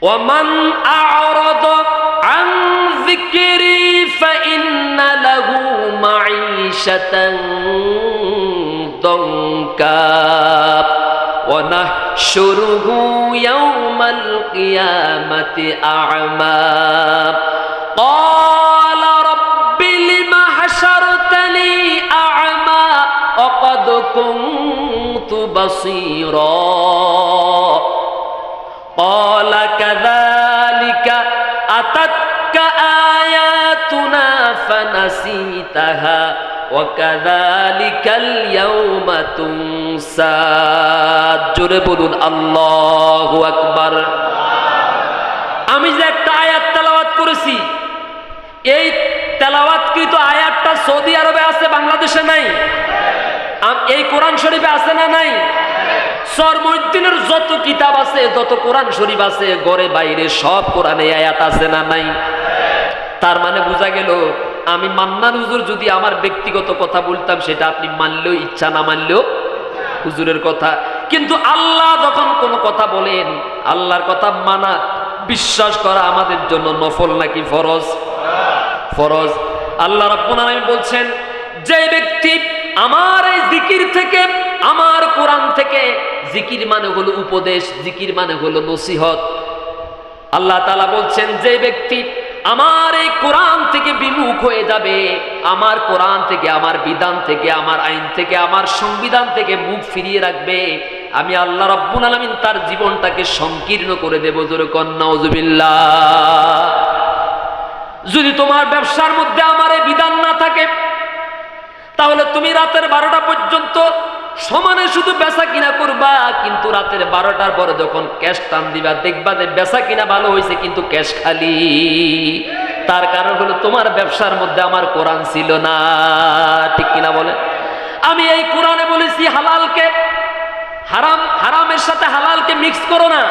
ওয়ামান আ'রাদ আন যিকরি ফাইন্না লাহু মাঈশাতান দানকা ওয়া নাহশুরুহু ইয়াওমাল কিয়ামাতি আ'মা ক্বালা রাব্বি লিমা হাশারতানি আ'মা ওয়া ক্বাদ কুনতু বাসীরা قال كذلك أتتك آياتنا فنسيتها وكذلك اليوم تنسى জোরে বলুন আল্লাহু আকবার। আমি যে একটা আয়াত তেলাওয়াত করেছি, এই তেলাওয়াতকৃত আয়াতটা সৌদি আরবে আছে, বাংলাদেশে নাই। এই কোরআন শরীফে আছে না নাই? সরমুদ্দিনের যত কিতাব আছে, যত কোরআন শরীফ আছে, ঘরে বাইরে সব কোরআনে আয়াত আছে না নাই? তার মানে বোঝা গেল আমি মান্নান হুজুর যদি আমার ব্যক্তিগত কথা বলতাম সেটা আপনি মানলেও ইচ্ছা, না মানলেও হুজুরের কথা। কিন্তু আল্লাহ যখন কোনো কথা বলেন, আল্লাহর কথা মানা, বিশ্বাস করা আমাদের জন্য নফল নাকি ফরজ? ফরজ। আল্লাহ রাব্বুল আলামিন বলছেন, যে ব্যক্তি আমার এই জিকির থেকে, আমার কোরআন থেকে, জিকির মানে হলো উপদেশ, জিকির মানে হলো নসিহত। আল্লাহ তাআলা বলছেন, যে ব্যক্তি আমার এই কোরআন থেকে বিমুখ হয়ে যাবে, আমার কোরআন থেকে, আমার বিধান থেকে, আমার আইন থেকে, আমার সংবিধান থেকে মুখ ফিরিয়ে রাখবে, আমি আল্লাহ রাব্বুল আলামিন তার জীবনটাকে সংকীর্ণ করে দেব। জোরে কোন নাউযুবিল্লাহ। যদি তোমার ব্যবসার মধ্যে আমার এই বিধান না থাকে, তাহলে তুমি রাতের 12টা পর্যন্ত সমানে শুধু বেচা কিনা করবা, কিন্তু রাতের 12টার পরে যখন ক্যাশ টান দিবা, দেখবা যে বেচা কিনা ভালো হয়েছে কিন্তু ক্যাশ খালি। তার কারণ হলো তোমার ব্যবসার মধ্যে আমার কোরআন ছিল না। ঠিক কিনা বলে? আমি এই কোরআনে বলেছি হালালকে হারাম, হারামের সাথে হালালকে মিক্স করো না।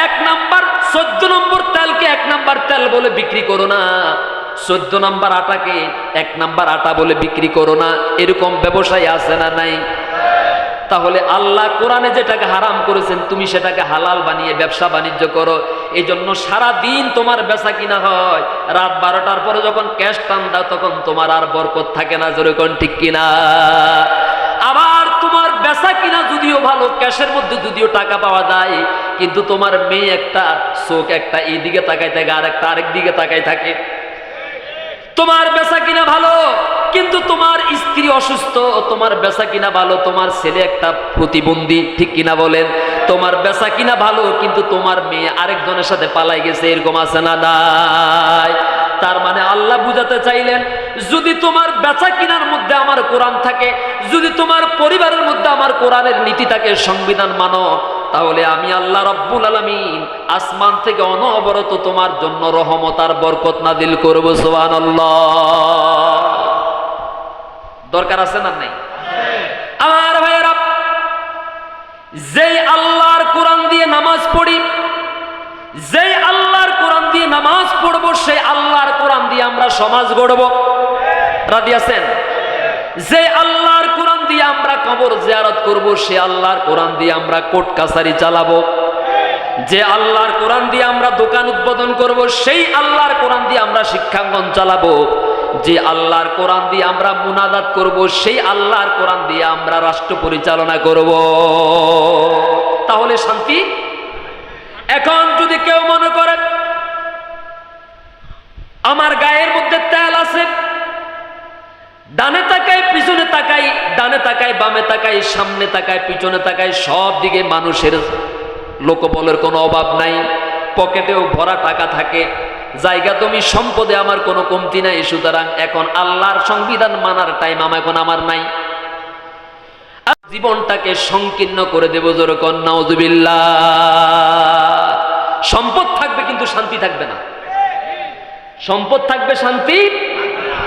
1 নাম্বার 14 নম্বর তেলকে 1 নাম্বার তেল বলে বিক্রি করো না। 14 নাম্বার আটাকে 1 নাম্বার আটা বলে বিক্রি করো না। এরকম ব্যবসায় আছে না নাই? তাহলে আল্লাহ কোরআনে যেটাকে হারাম করেছেন, তুমি সেটাকে হালাল বানিয়ে ব্যবসা বাণিজ্য করো। এই জন্য সারা দিন তোমার বেচা কিনা হয়, রাত 12টার পরে যখন ক্যাশ টান দাও তখন তোমার আর বরকত থাকে না। জোরে কোন ঠিক কিনা? আবার তোমার বেচা কিনা যদিও ভালো, ক্যাশের মধ্যে যদিও টাকা পাওয়া যায়, কিন্তু তোমার মেয়ে একটা, চোখ একটা এইদিকে তাকাই থাকে, আর একটা আরেক দিকে তাকাই থাকে। তোমার বেচা কিনা ভালো, কিন্তু তোমার স্ত্রী অসুস্থ। তোমার বেচা কিনা ভালো, তোমার ছেলে একটা প্রতিবন্ধী। ঠিক কিনা বলেন? তোমার বেচা কিনা ভালো, কিন্তু তোমার মেয়ে আরেকজনের সাথে পালাই গেছে। এরকম আছে না নাই? তার মানে আল্লাহ বুঝাতে চাইলেন, যদি তোমার বেচা কিনার মধ্যে আমার কোরআন থাকে, যদি তোমার পরিবারের মধ্যে আমার কোরআনের নীতি থাকে, সংবিধান মানো, তাহলে আমি আল্লাহ রাব্বুল আলামিন আসমান থেকে অনবরত তোমার জন্য রহমত আর বরকত নাযিল করব। সুবহানাল্লাহ। দরকার আছে না নাই? আমার ভাইয়েরা, যেই আল্লাহর কোরআন দিয়ে নামাজ পড়ি, যেই আল্লাহর কোরআন দিয়ে নামাজ পড়বো, সেই আল্লাহর কোরআন দিয়ে আমরা সমাজ গড়ব। রাজি আছেন? যে আল্লাহর কোরআন দিয়ে আমরা কবর জিয়ারত করব, সে আল্লাহর কোরআন দিয়ে আমরা কোর্ট কাছারি চালাবো। যে আল্লাহর কোরআন দিয়ে আমরা দোকান উদ্বোধন করব, সেই আল্লাহর কোরআন দিয়ে আমরা শিক্ষাঙ্গন চালাবো। যে আল্লাহর কোরআন দিয়ে আমরা মুনাজাত করব, সেই আল্লাহর কোরআন দিয়ে আমরা রাষ্ট্র পরিচালনা করব। তাহলে শান্তি। এখন যদি কেউ মনে করে আমার গায়ের মধ্যে তেল আছে, ডানে তাকাই পিছনে তাকাই, ডানে তাকাই বামে তাকাই, সামনে তাকাই পিছনে তাকাই, সব দিকে মানুষের লোকবলের কোনো অভাব নাই, পকেটেও ভরা টাকা থাকে, জায়গা জমি সম্পদে আমার কোনো কমতি নাই, সুতরাং এখন আল্লাহর সংবিধান মানার টাইম আমার নাই, জীবনটাকে সংকীর্ণ করে দেব। জোরে কোন নাউযুবিল্লাহ। সম্পদ থাকবে কিন্তু শান্তি থাকবে না। সম্পদ থাকবে, শান্তি,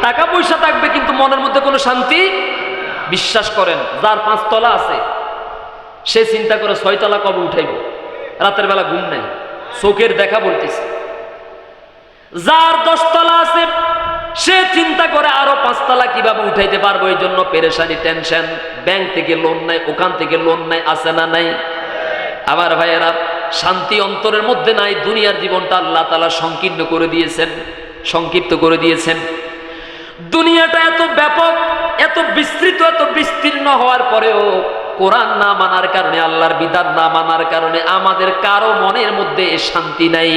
টাকা পয়সা থাকবে, কিন্তু মনের মধ্যে কোনো শান্তি। বিশ্বাস করেন, যার 5 তলা আছে সে চিন্তা করে 6 তলা কবে উঠাইব। রাতের বেলা ঘুম নাই, চোখের দেখা বলতেছে। যার 10 তলা আছে সে চিন্তা করে আরো 5 তলা কিভাবে উঠাইতে পারবো। এই জন্য পেরেশানি, টেনশন, ব্যাংক থেকে লোন নাই, ওখান থেকে লোন নাই, আছে না নাই? আবার ভাইয়েরা, শান্তি অন্তরের মধ্যে নাই, দুনিয়ার জীবনটা আল্লাহ তাআলা সংকীর্ণ করে দিয়েছেন, সংক্ষিপ্ত করে দিয়েছেন। দুনিয়াটা এত ব্যাপক, এত বিস্তৃত, এত বিস্তীর্ণ হওয়ার পরেও কোরআন না মানার কারণে, আল্লাহর বিধান না মানার কারণে আমাদের কারো মনের মধ্যে শান্তি নাই।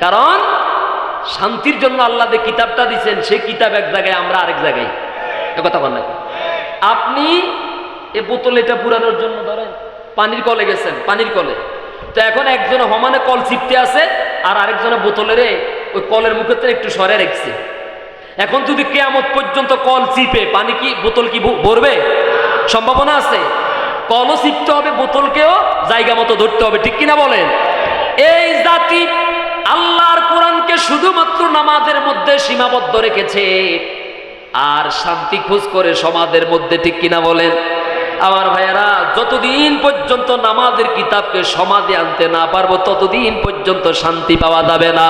কারণ শান্তির জন্য আল্লাহ যে কিতাবটা দিচ্ছেন, সেই কিতাব এক জায়গায়, আমরা আরেক জায়গায়। কথা বল না। আপনি এ বোতল এটা পুরানোর জন্য ধরেন পানির কলে গেছেন, পানির কলে, তো এখন একজন হমানে কল চিপতে আছে আর আরেকজনে বোতলের ওই কলের মুখে একটু সরে রেখেছে। এখন যদি কিয়ামত পর্যন্ত কল চিপে পানি, কি বোতল কি ভরবে? সম্ভাবনা আছে। কলও চিপতে হবে, বোতলকেও জায়গা মতো ধরতে হবে, ঠিক কিনা বলেন? এই জাতি আল্লাহর কোরআনকে শুধুমাত্র নামাজের মধ্যে সীমাবদ্ধ রেখেছে আর শান্তি খোঁজ করে সমাজের মধ্যে, ঠিক কিনা বলেন? আমার ভাইয়েরা, যতদিন পর্যন্ত নামাজের কিতাবকে সমাজে আনতে না পারবো ততদিন পর্যন্ত শান্তি পাওয়া যাবে না।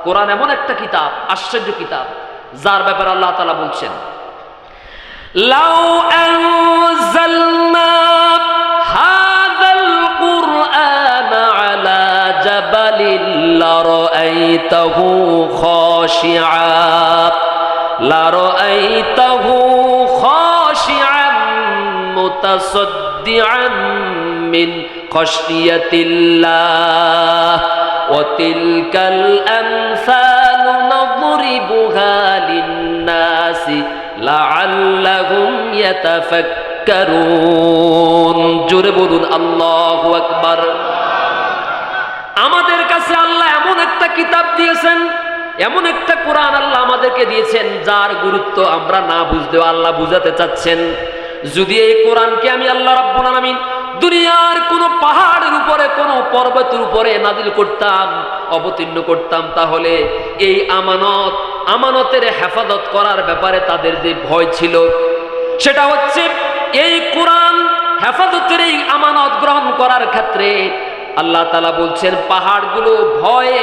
কোরআন এমন একটা কিতাব, আশ্চর্য কিতাব, যার ব্যাপারে আল্লাহ তাআলা বলছেন, লাউ আনজালনা হাযাল কুরআন আলা জাবালিন লারাআইতাহু খাশিআ লারাআইতাহু খাশিআন মুতাসাদ্দিআন মিন খাশিয়াতিল্লাহ ওয়া তিলকাল আমসালু নাদরিবুহা লিন-নাসি লাআল্লাহুম ইয়াতাফাক্কারুন। জোরে বলুন আল্লাহু আকবার। আমাদের কাছে আল্লাহ এমন একটা কিতাব দিয়েছেন, এমন একটা কোরআন আল্লাহ আমাদেরকে দিয়েছেন, যার গুরুত্ব আমরা না বুঝলেও আল্লাহ বুঝাতে চাচ্ছেন। যদি এই কোরআনকে আমি আল্লাহ রাব্বুল আলামিন দুনিয়ার কোন পাহাড়ের উপরে, কোন পর্বতের উপরে নাজিল করতাম, অবতীর্ণ করতাম, তাহলে এই আমানতের হেফাজত করার ব্যাপারে তাদের যে ভয় ছিল, সেটা হচ্ছে এই কোরআন হেফাজতের এই আমানত গ্রহণ করার ক্ষেত্রে আল্লাহ তাআলা বলছেন পাহাড়গুলো ভয়ে,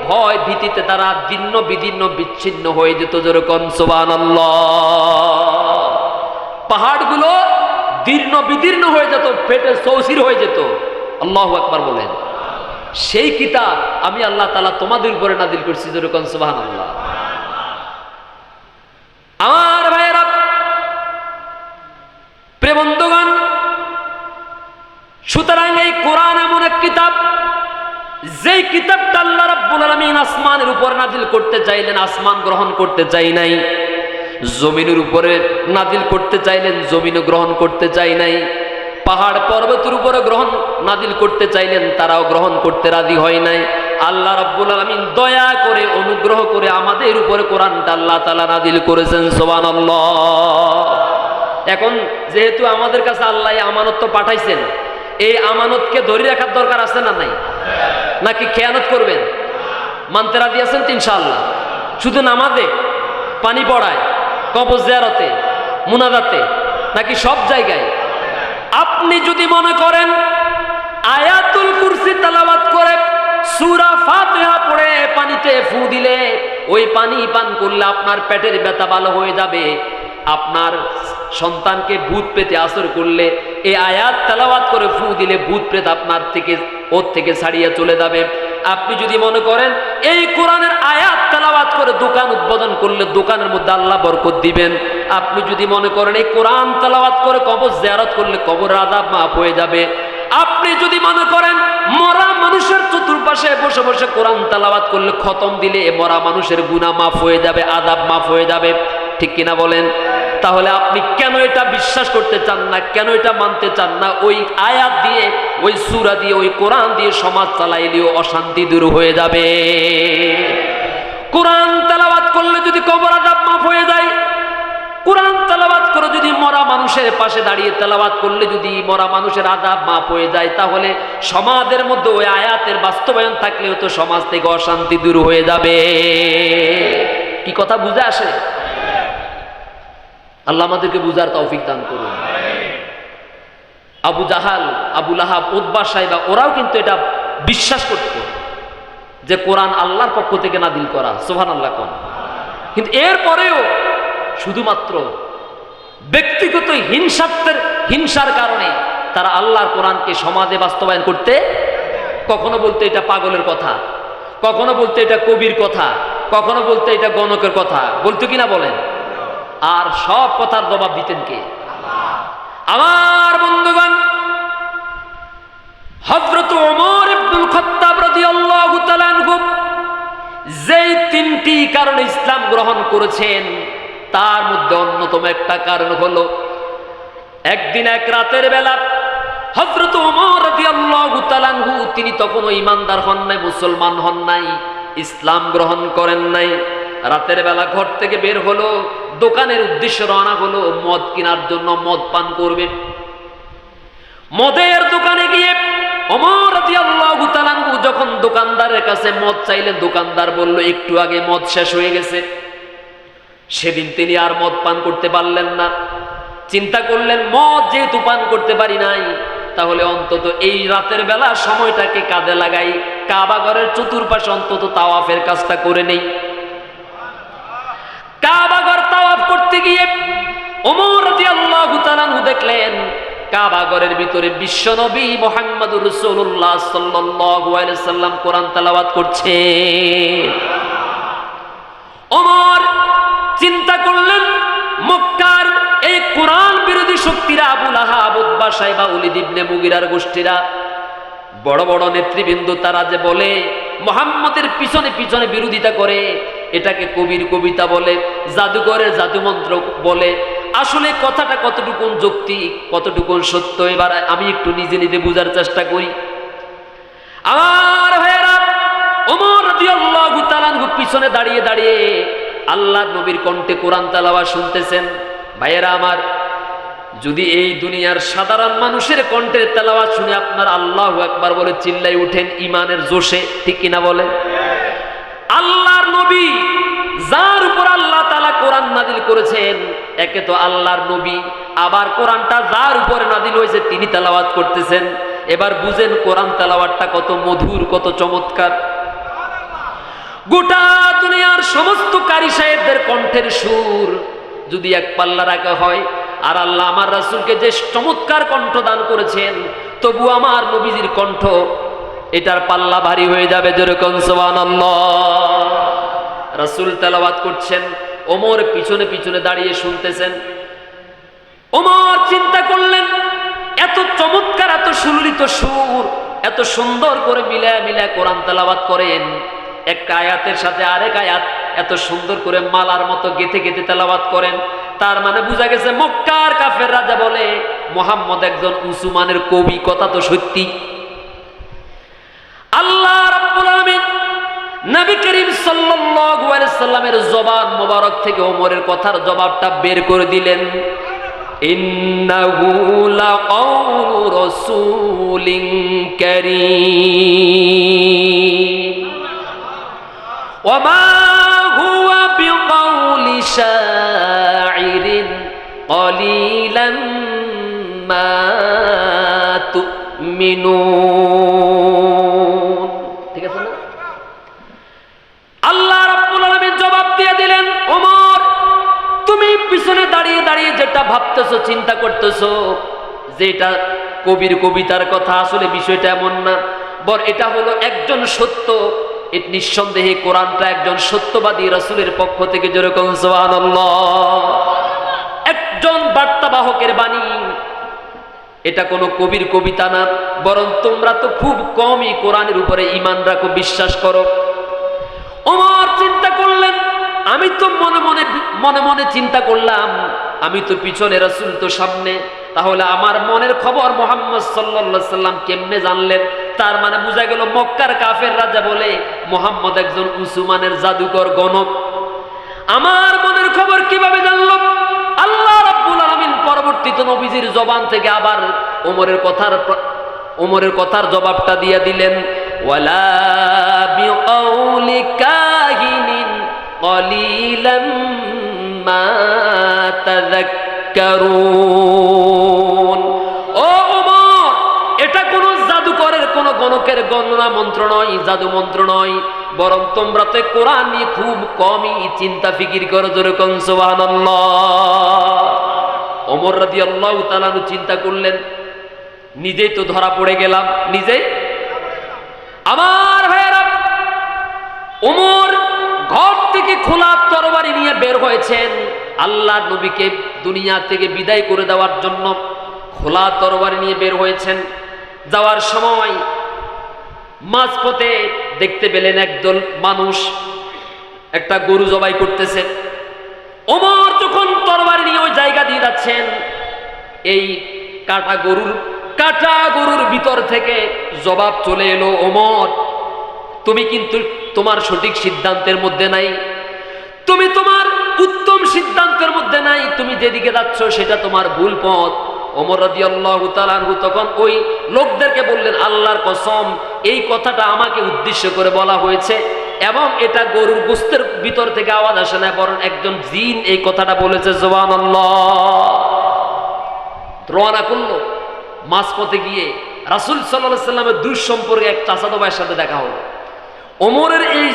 ভয় ভীতিতে তারা দীর্ণ বিদীর্ণ বিচ্ছিন্ন হয়ে যেত। যেরকম সুবহানাল্লাহ, পাহাড়গুলো দীর্ণ বিদীর্ণ হয়ে যেত, পেটে চৌচির হয়ে যেত। আল্লাহু আকবার বলেন। সেই কিতাব আমি আল্লাহ তাআলা তোমাদের উপরে নাজিল করছি। যেরকম সুবহানাল্লাহ। আমার ভাইয়েরা, প্রিয় বন্ধুগণ, সুতরাং এই কোরআন এমন এক কিতাব, যেই কিতাবটা আল্লাহ রাব্বুল আলামিন আসমানের উপর নাজিল করতে চাইলেন, আসমান গ্রহণ করতে চাই নাই। জমিনের উপরে নাজিল করতে চাইলেন, জমিনও গ্রহণ করতে চাই নাই। পাহাড় পর্বতের উপরে নাজিল করতে চাইলেন, তারাও গ্রহণ করতে রাজি হয় নাই। আল্লাহ রাব্বুল আলামিন দয়া করে, অনুগ্রহ করে আমাদের উপরে কোরআনটা আল্লাহ তাআলা নাজিল করেছেন। সুবহানাল্লাহ। এখন যেহেতু আমাদের কাছে আল্লাহ আমানত তো পাঠাইছেন, এই আমানতকে ধরে রাখার দরকার আছে না নাই? নাকি খেয়ানত করবেন? মানতে রাজি আছেন তো ইনশাআল্লাহ? শুধু নামাজে, পানি পড়ায়, কবর জিয়ারতে, মুনাজাতে, নাকি সব জায়গায়? আপনি যদি মনে করেন আয়াতুল কুরসি তেলাওয়াত করে, সূরা ফাতিহা পড়ে পানিতে ফু দিলে, ওই পানি পান করলে আপনার পেটের ব্যথা ভালো হয়ে যাবে, আপনার সন্তানকে ভূত পেতে আসর করলে এই আয়াত তেলাওয়াত করে ফু দিলে ভূত প্রেত আপনার থেকে, ওর থেকে ছাড়িয়ে চলে যাবে, আপনি যদি মনে করেন এই কোরআনের আয়াত তেলাওয়াত করে দোকান উদ্বোধন করলে দোকানের মধ্যে আল্লাহ বরকত দিবেন, আপনি যদি মনে করেন এই কোরআন তেলাওয়াত করে কবর জিয়ারত করলে কবর আযাব মাফ হয়ে যাবে, আপনি যদি মনে করেন মরা মানুষের চতুর্পাশে বসে বসে কোরআন তেলাওয়াত করলে খতম দিলে এ মরা মানুষের গুনাহ মাফ হয়ে যাবে, আযাব মাফ হয়ে যাবে, ঠিক কিনা বলেন? তাহলে আপনি কেন এটা বিশ্বাস করতে চান না, কেন এটা মানতে চান না? ওই আয়াত দিয়ে, ওই সূরা দিয়ে, ওই কোরআন দিয়ে সমাজ চালাইলেও অশান্তি দূর হয়ে যাবে। কোরআন তেলাওয়াত করলে যদি কবর আযাব মাফ হয়ে যায়, কোরআন তেলাওয়াত করে যদি মরা মানুষের পাশে দাঁড়িয়ে তেলাওয়াত করলে যদি মরা মানুষের আযাব মাফ হয়ে যায়, তাহলে সমাজের মধ্যে ওই আয়াতের বাস্তবায়ন থাকলেও তো সমাজ থেকে অশান্তি দূর হয়ে যাবে। কি কথা বুঝে আসে? আল্লাহ আমাদেরকে বুঝার তৌফিক দান করুন। আবু জাহাল, আবু লাহাব, উতবা, সাইবা ওরাও কিন্তু এটা বিশ্বাস করত যে কোরআন আল্লাহর পক্ষ থেকে নাযিল করা। সুবহানাল্লাহ কোন। কিন্তু এরপরেও শুধুমাত্র ব্যক্তিগত হিংসার কারণে তারা আল্লাহর কোরআনকে সমাজে বাস্তবায়ন করতে, কখনো বলতে এটা পাগলের কথা, কখনো বলতে এটা কবির কথা, কখনো বলতে এটা গণকের কথা, বলতো কিনা বলেন? আর সব কথার জবাব দিতেন কে? আমার বন্ধুগণ, হযরত ওমর ইবনুল খাত্তাব রাদিয়াল্লাহু তাআলা আনহু যেই তিনটি কারণে ইসলাম গ্রহণ করেছেন, তার মধ্যে অন্যতম একটা কারণ হলো একদিন এক রাতের বেলা হযরত ওমর রাদিয়াল্লাহু তাআলা আনহু তিনি তখনও ঈমানদার হন নাই, মুসলমান হন নাই, ইসলাম গ্রহণ করেন নাই। রাতের বেলা ঘর থেকে বের হলো, দোকানের উদ্দেশ্যে রওনা হলো মদ কেনার জন্য, মদ পান করবে। মদের দোকানে গিয়ে ওমর রাদিয়াল্লাহু তাআলা আনহু যখন দোকানদারের কাছে মদ চাইলেন, দোকানদার বলল একটু আগে মদ শেষ হয়ে গেছে। সেদিন তিনি আর মদ পান করতে পারলেন না। চিন্তা করলেন মদ যেহেতু পান করতে পারি নাই, তাহলে অন্তত এই রাতের বেলা সময়টাকে কাজে লাগাই, কাবা ঘরের চতুর্পাশে অন্তত তাওয়াফের কাজটা করে নেই। কাবা ঘর তাওয়াফ করতে গিয়ে ওমর রাদিয়াল্লাহু তাআলা আনহু দেখলেন কাবা ঘরের ভিতরে বিশ্বনবী মুহাম্মদুর রাসূলুল্লাহ সাল্লাল্লাহু আলাইহি ওয়াসাল্লাম কোরআন তেলাওয়াত করছে। ওমর চিন্তা করলেন মক্কার এই কোরআন বিরোধী শক্তিরা, আবু লাহাব, উতবা, শাইবা, ওলীদ ইবনে মুগীরার গোষ্ঠীরা, বড় বড় নেতৃবৃন্দ, তারা যে বলে মুহাম্মদের পিছনে পিছনে বিরোধিতা করে, এটাকে কবির কবিতা বলে, জাদুঘরের জাদুমন্ত্র বলে, আসলে কথাটা কতটুকু যৌক্তিক, কতটুকু সত্য, এবার আমি একটু নিজে নিজে বোঝার চেষ্টা করি। আমার ভাইয়েরা, ওমর রাদিয়াল্লাহু তাআলা আনহু পিছনে দাঁড়িয়ে দাঁড়িয়ে আল্লাহর নবীর কণ্ঠে কোরআন তেলাওয়াত শুনতেছেন। ভাইয়েরা আমার, যদি এই দুনিয়ার সাধারণ মানুষের কণ্ঠের তেলাওয়াত শুনে আপনার আল্লাহু আকবার বলে চিল্লাই উঠেন ঈমানের জোশে, ঠিক কিনা বলেন? আল্লাহর নবী যার উপর আল্লাহ তাআলা কোরআন নাযিল করেছেন, একে তো আল্লাহর নবী, আবার কোরআনটা যার উপরে নাযিল হয়েছে তিনি তেলাওয়াত করতেছেন। এবার বুঝেন কোরআন তেলাওয়াতটা কত মধুর, কত চমৎকার। গোটা দুনিয়ার সমস্ত কারি সাহেবদের কণ্ঠের সুর যদি এক পাল্লা রাখা হয়, আর আল্লাহ আমার রাসূলকে যে চমৎকার কণ্ঠ দান করেছেন, তবু আমার নবীজির কণ্ঠ, এটার পাল্লা ভারী হয়ে যাবে। যেরকম সুবহানাল্লাহ। রাসূল তেলাওয়াত করছেন, ওমর পিছনে পিছনে দাঁড়িয়ে শুনতেছেন। ওমর চিন্তা করলেন এত চমৎকার, এত সুললিত সুর, এত সুন্দর করে মিলায়া মিলায়া কোরআন তেলাওয়াত করেন, একটা আয়াতের সাথে আরেক আয়াত এত সুন্দর করে মালার মতো গেঁথে গেঁথে তেলাওয়াত করেন। তার মানে বোঝা গেছে মক্কার কাফের রাজা বলে মুহাম্মদ একজন উঁচু মানের কবি, কথা তো সত্যি। আল্লাহ রাব্বুল আলামিন নবী করিম সাল্লাল্লাহু আলাইহি সাল্লামের জবান মোবারক থেকে ওমরের কথার জবাবটা বের করে দিলেন। ইন্নাহু লাকাউলু রাসূলিন কারীম ওয়া মা হুয়া বিকাউলি শাইরিন ক্বালিলাম মা তুমিনুন। ঠিক আছে না? আল্লাহ রাব্বুল আলামিন জবাব দিয়ে দিলেন, ওমর তুমি পিছনে দাঁড়িয়ে দাঁড়িয়ে যেটা ভাবতেছো, চিন্তা করতেছো, যেটা কবির কবিতার কথা, আসলে বিষয়টা এমন না। বর এটা হলো একজন সত্য, নিঃসন্দেহে কোরআনটা একজন সত্যবাদী রাসূলের পক্ষ থেকে, যেরকম সুবহানাল্লাহ, একজন বার্তাবাহকের বাণী। এটা কোনো কবির কবিতা না, বরং তোমরা তো খুব কমই কোরআনের উপরে ঈমান রাখো, বিশ্বাস করো। ওমর চিন্তা করলেন, আমি তো মনে মনে চিন্তা করলাম, আমি তো পিছনে, রাসূল তো সামনে, তাহলে আমার মনের খবর মুহাম্মদ সাল্লাল্লাহু আলাইহি সাল্লাম কেমনে জানলেন? তার মানে বোঝা গেল মক্কার কাফের রাজা বলে মুহাম্মদ একজন উঁচু মানের জাদুকর, গণক। আমার মনের খবর কিভাবে জানলো? আল্লাহ রাব্বুল আলামিন পরবর্তীতে নবীজির জবান থেকে আবার ওমরের কথার জবাবটা দিয়ে দিলেন, ওয়ালা বিকাউলি কাহিনিন ক্বালিলাম মা তাযাক্কারুন। ও ওমর, এটা কোনো জাদুকরের, কোনো গণকের গণনা মন্ত্র নয়, জাদু মন্ত্র নয়, বরং তোমরা তো কোরআন নিয়ে খুব কমই চিন্তা ফিকির করো। যেরকম সুবহানাল্লাহ। ওমর রাদিয়াল্লাহু তাআলা চিন্তা করলেন, নিজেই তো ধরা পড়ে গেলাম, নিজেই। আমার ভাইয়েরা, ওমর ঘর থেকে খোলা তরবারি নিয়ে বের হয়েছেন আল্লাহর নবীকে দুনিয়া থেকে বিদায় করে দেওয়ার জন্য। খোলা তরবারি নিয়ে বের হয়েছেন। যাওয়ার সময় মাঝপথে দেখতে পেলেন একদল মানুষ একটা গরু জবাই করতেছে। ওমর যখন তরবারি নিয়ে ওই জায়গা দিয়ে যাচ্ছেন, এই কাটা গরুর ভিতর থেকে জবাব চলে এলো, ওমর তুমি কিন্তু তোমার সঠিক সিদ্ধান্তের মধ্যে নাই, তুমি তোমার উত্তম সিদ্ধান্তের মধ্যে নাই, তুমি যেদিকে যাচ্ছ সেটা তোমার ভুল পথ। ওমর রাদিয়াল্লাহু তাআলা আনহু তখন ওই লোকদেরকে বললেন, আল্লাহর কসম এই কথাটা আমাকে উদ্দেশ্য করে বলা হয়েছে এবং এটা গরুর গোশতের ভিতর থেকে আওয়াজ আসে না, বরং একজন জিন এই কথাটা বলেছে। সুবহানাল্লাহ। রওনা করলো। মাঝপথে গিয়ে রাসূল সাল্লাল্লাহু আলাইহি সাল্লামের দূর সম্পর্কে এক চাচাতো ভাইয়ের সাথে দেখা হলো। ওমরের এই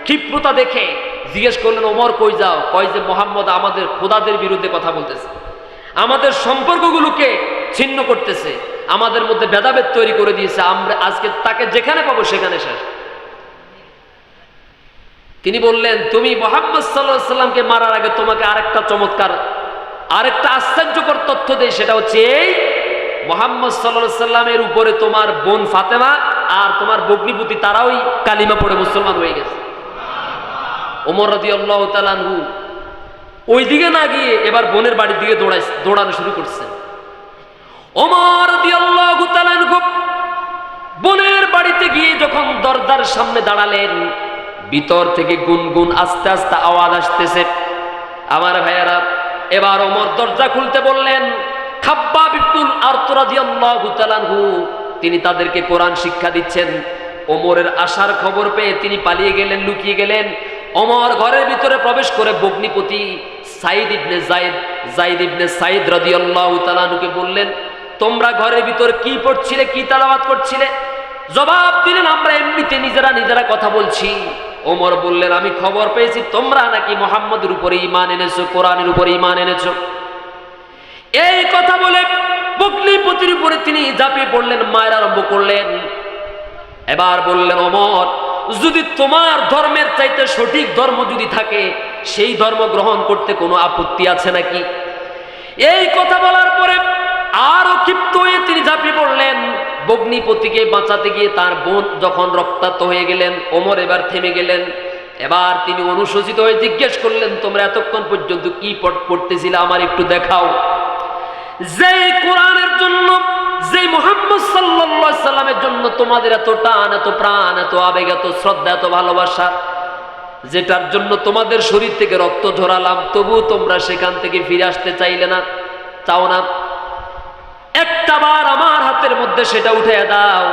ক্ষিপ্রতা দেখে জিজ্ঞেস করলেন, ওমর কই যাও? কয় যে মুহাম্মদ আমাদের খোদাদের বিরুদ্ধে কথা বলতেছে, আমাদের সম্পর্কগুলোকে ছিন্ন করতেছে, আমাদের মধ্যে ভেদাভেদ তৈরি করে দিয়েছে, আমরা আজকে তাকে যেখানে পাবো সেখানে শেষ। তিনি বললেন, তুমি মুহাম্মদ সাল্লাল্লাহু আলাইহি সাল্লামকে মারার আগে তোমাকে আরেকটা আশ্চর্যকর তথ্য দেই, সেটা হচ্ছে এই মুহাম্মদ সাল্লাল্লাহু আলাইহি সাল্লামের উপরে তোমার বোন ফাতেমা আর তোমার ভগ্নিপতি তারাই কালিমা পড়ে মুসলমান হয়ে গেছে। ওমর রাদিয়াল্লাহু তাআলা আনহু ওই দিকে না গিয়ে এবার বোনের বাড়ির দিকে দৌড়ানো শুরু করছেন। ওমর রাদিয়াল্লাহু তাআলা আনহু বোনের বাড়িতে গিয়ে যখন দরজার সামনে দাঁড়ালেন, ভিতর থেকে গুনগুন আস্তে আস্তে আওয়াজ আসতেছে। আমার ভাইয়েরা, এবার ওমর দরজা খুলতে বললেন। খাব্বাব ইবনুল আরত রাদিয়াল্লাহু তাআলা আনহু তিনি তাদেরকে কোরআন শিক্ষা দিচ্ছেন। ওমরের আসার খবর পেয়ে তিনি পালিয়ে গেলেন, লুকিয়ে গেলেন। ওমর ঘরের ভিতরে প্রবেশ করে ভগ্নিপতি যায়েদ ইবনে সাইদ রাদিয়াল্লাহু তাআলা আনহুকে বললেন, তোমরা ঘরের ভিতর কি পড়ছিলে, কি তেলাওয়াত করছিলে? জবাব দিলেন, আমরা এমনিতে নিজেরা কথা বলছি। ওমর বললেন, আমি খবর পেয়েছি তোমরা নাকি মুহাম্মদের উপরে ঈমান এনেছো, কোরআনের উপরে ঈমান এনেছো। এই কথা বলে ভগ্নিপতির উপরে তিনি ঝাঁপিয়ে পড়লেন, মায়ের আরম্ভ করলেন। এবার বললেন, ওমর যদি তোমার ধর্মের চাইতে সঠিক ধর্ম যদি থাকে সেই ধর্ম গ্রহণ করতে কোনো আপত্তি আছে নাকি? এই কথা বলার পরে আরো ক্ষিপ্ত হয়ে তিনি ঝাঁপিয়ে পড়লেন। ভগ্নিপতিকে বাঁচাতে গিয়ে তার বোন যখন রক্তাক্ত হয়ে গেলেন, ওমর এবার থেমে গেলেন। এবার তিনি অনুশোচিত হয়ে জিজ্ঞেস করলেন, তোমরা এতক্ষণ পর্যন্ত কি পড়তেছিলে আমার একটু দেখাও। যে কোরআনের জন্য, যে মুহাম্মদ সাল্লাল্লাহু আলাইহি সাল্লামের জন্য তোমাদের এত টান, এত প্রাণ, এত আবেগ, এত শ্রদ্ধা, এত ভালোবাসা, যেটার জন্য তোমাদের শরীর থেকে রক্ত ঝরালাম, তবু তোমরা সেখান থেকে ফিরে আসতে চাও না। একটা বার আমার হাতের মধ্যে সেটা উঠে দাও।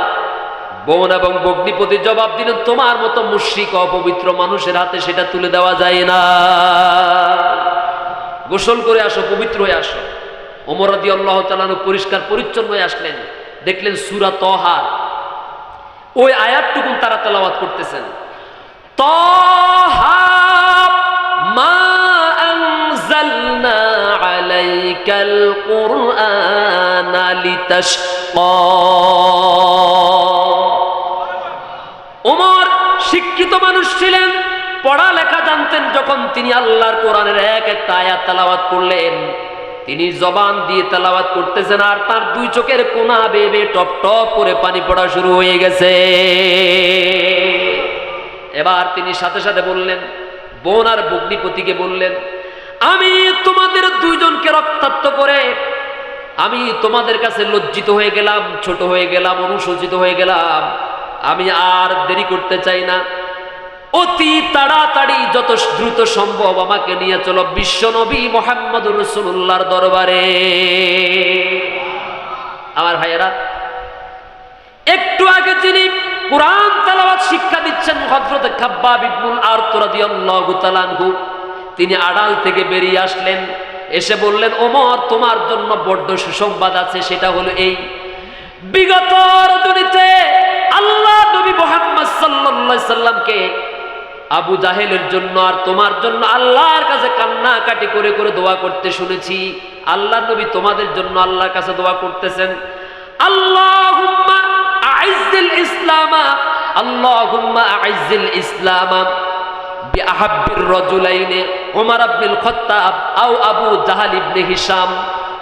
বোন এবং ভগ্নিপতি জবাব দিলেন, তোমার মতো মুশরিক অপবিত্র মানুষের হাতে সেটা তুলে দেওয়া যায় না। গোসল করে আসো, পবিত্র হয়ে আসো। ওমর রাদিয়াল্লাহু তাআলা পরিষ্কার পরিচ্ছন্ন হয়ে আসলেন। দেখলেন সূরা তাহার ওই আয়াতটুকু তারা তেলাওয়াত করতেছেন। তাহা মা আনজালনা আলাইকাল কুরআনা লিতাশকা। ওমর শিক্ষিত মানুষ ছিলেন, পড়ালেখা জানতেন। যখন তিনি আল্লাহর কোরআনের এক একটা আয়াত তেলাওয়াত করলেন, তিনি জবান দিয়ে তেলাওয়াত করতেছেন আর তার দুই চোখের কোনা বেয়ে টপ টপ করে পানি পড়া শুরু হয়ে গেছে। এবার তিনি সাথে সাথে বললেন, বোন আর ভগ্নিপতিকে বললেন, আমি তোমাদের দুইজনকে রক্তাক্ত করে আমি তোমাদের কাছে লজ্জিত হয়ে গেলাম, ছোট হয়ে গেলাম, অনুশোচিত হয়ে গেলাম। আমি আর দেরি করতে চাই না, অতি তাড়াতাড়ি যত দ্রুত সম্ভব আমাকে নিয়ে চলো বিশ্ব নবী মুহাম্মদুর রাসূলুল্লাহর দরবারে। আমার ভাইয়েরা, একটু আগে যিনি কোরআন তেলাওয়াত শিক্ষা দিচ্ছেন হযরত খাব্বাব ইবনুল আরত রাদিয়াল্লাহু তাআলা আনহু, তিনি আড়াল থেকে বেরিয়ে আসলেন। এসে বললেন, ওমর তোমার জন্য বড্ড সুসংবাদ আছে। সেটা হলো এই, বিগত রজনীতে আল্লাহ নবী মুহাম্মদ সাল্লাল্লাহু আলাইহি সাল্লামকে আবু জাহেলের জন্য আর তোমার জন্য আল্লাহর কাছে কান্নাকাটি করে করে দোয়া করতে শুনেছি। আল্লাহ নবী তোমাদের জন্য আল্লাহর কাছে দোয়া করতেছেন। আল্লাহুম্মা আইজ্জিল ইসলামা, আল্লাহুম্মা আইজ্জিল ইসলামা বিআহাব্বির রাজুলাইনি ওমর ইবনুল খাত্তাব আও আবু জাহল ইবনে হিশাম।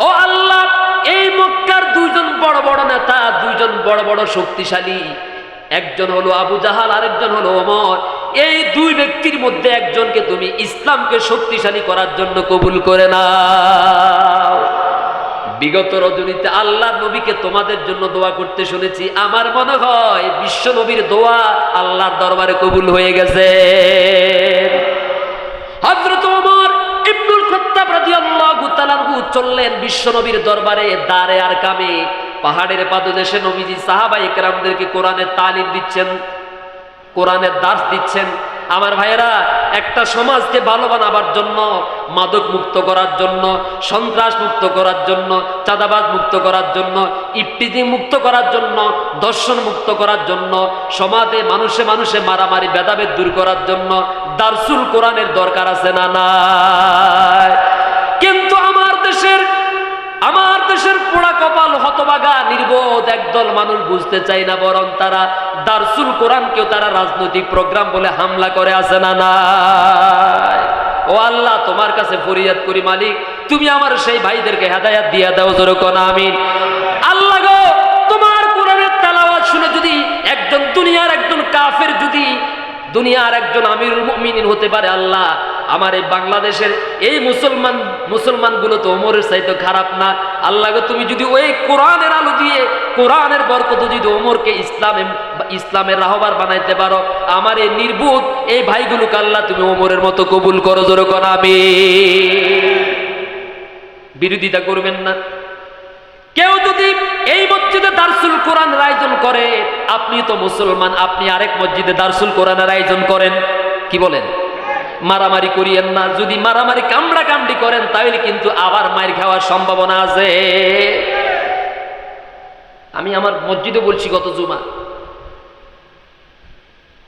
ও আল্লাহ, এই মক্কার দুইজন বড় বড় নেতা, দুইজন বড় বড় শক্তিশালী, একজন হলো আবু জাহাল, আরেকজন হলো ওমর। এই দুই ব্যক্তির মধ্যে একজনকে তুমি ইসলামকে শক্তিশালী করার জন্য কবুল করে নাও। বিগত রজনীতে আল্লাহ নবীকে তোমাদের জন্য দোয়া করতে শুনেছি। আমার মনে হয় বিশ্ব নবীর দোয়া আল্লাহর দরবারে কবুল হয়ে গেছে। হযরত ওমর ইবনুল খাত্তাব রাদিয়াল্লাহু তাআলা আনহু চললেন বিশ্ব নবীর দরবারে। দারে আরকামে পাহাড়ের পাদদেশে নবীজি সাহাবায়ে কেরামদেরকে কোরআনের তালিম দিচ্ছেন, কোরআনের দার্স দিচ্ছেন। আমার ভাইয়েরা, একটা সমাজকে ভালো বানাবার জন্য, মাদক মুক্ত করার জন্য, সন্ত্রাস মুক্ত করার জন্য, চাঁদাবাজ মুক্ত করার জন্য, ইফটিজিং মুক্ত করার জন্য, দর্শন মুক্ত করার জন্য, সমাজে মানুষে মানুষে মারামারি ভেদাভেদ দূর করার জন্য দারসুল কোরআনের দরকার আছে না নাই? কিন্তু আমার দেশের পোড়া কপাল, হতভাগা নির্বোধ একদল মানুষ বুঝতে চায় না, বরং তারা দারসুল কোরআনকেও তারা রাজনৈতিক প্রোগ্রাম বলে হামলা করে আছে না নাই? ও আল্লাহ, তোমার কাছে ফরিয়াদ করি মালিক, তুমি আমার সেই ভাইদেরকে হেদায়েত দিয়ে দাও, জোরে কোন আমিন। আল্লাহ গো, তোমার কোরআনের তেলাওয়াত শুনে যদি একজন দুনিয়ার একজন কাফের যদি দুনিয়ার একজন আমিরুল মুমিনিন হতে পারে, আল্লাহ আমার এই বাংলাদেশের এই মুসলমানগুলো তো ওমরের চাইতে খারাপ না। আল্লাহ গো, তুমি যদি ওই কোরআনের আলো দিয়ে, কোরআনের বরকত যদি ওমরকে ইসলামের রাহবার বানাইতে পারো, আমার এই নির্বোধ এই ভাইগুলোকে আল্লাহ তুমি ওমরের মতো কবুল করো, জোরে কোন আমিন। বিরোধিতা করবেন না। কেউ যদি এই মসজিদে দারসুল কোরআনের আয়োজন করে, আপনি তো মুসলমান, আপনি আরেক মসজিদে দারসুল কোরআনের আয়োজন করেন, কি বলেন? মারামারি করিয়েন না। যদি মারামারি কামড়া কামড়ি করেন তাহলে কিন্তু আবার মার খাওয়ার সম্ভাবনা আছে। আমি আমার মসজিদে বলছি, গত জুমা